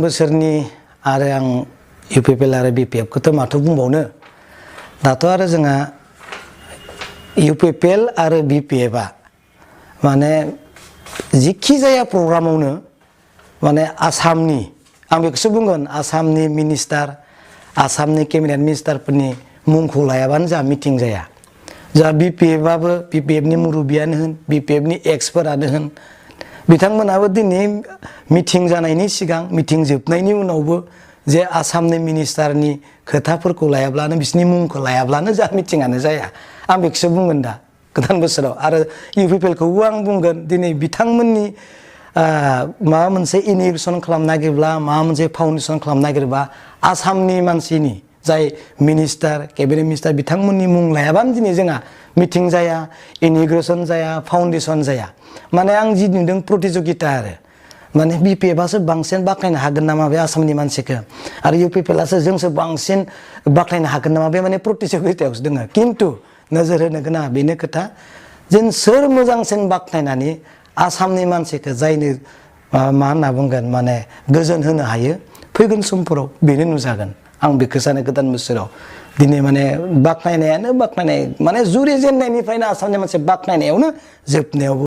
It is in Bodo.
बोसोरनि आरो आं इउपिपिएल आरो बिपिएफखौथ' माथो बुंबावनो दाथ' आरो जोंहा इउपिपिएल आरो बिपिएफआ माने जिखि जाया प्रग्रामावनो माने आसामनि आं बेखौसो बुंगोन आसामनि मिनिस्टार आसामनि केबिनेट मिनिस्टारफोरनि मुंखौ लायाबानो जा मिटिं जाया जा बिपिएफआबो बिपिएफनि मुरब्बियानो होन बिपिएफनि एक्सफोरानो होन बिथांमोनाबो दिनै मिटिं जानायनि सिगां मिटिं जोबनायनि उनावबो जे आसामनि मिनिस्टारनि खोथाफोरखौ लायाब्लानो बिसोरनि मुंखौ लायाब्लानो जा मिटिंआनो जाया आं बेखौसो बुंगोन दा गोदान बोसोराव आरो इउपिपिएलखौबो आं बुंगोन दिनै बिथांमोननि माबा मोनसे इन'ग्रेसन खालामनो नागिरब्ला माबा मोनसे फाउन्डेसन खालामनो नागिरबा आसामनि मानसिनि जाय मिनिस्टार केबिनेट मिनिस्टार बिथांमोननि मुं लायाबानो दिनै जोंहा मिटिं जाया इन'ग्रेसन जाया फाउन्डेसन जाया माने आं जि नुदों प्रतिजगिता आरो माने बिपिएफआसो बांसिन बाख्नायनो हागोन नामा बे आसामनि मानसिखौ आरो इउपिपिएलआसो जोंसो बांसिन बाख्नायनो हागोन नामा बे माने प्रतिजगितायावसो दङ खिन्थु नोजोर होनो गोनां बेनो खोथा जेन सोर मोजांसिन बाख्नायनानै आसामनि मानसिखौ जायनो मा होनना बुंगोन माने गोजोन होनो हायो फैगोन समफोराव बेनो नुजागोन आं बेखौ सानो गोदान बोसोराव दिनै माने बाख्नायनायानो बाख्नायनाय माने जुरि जेननायनिफ्रायनो आसामनि मानसि बाख्नायनायावनो जोबनायावबो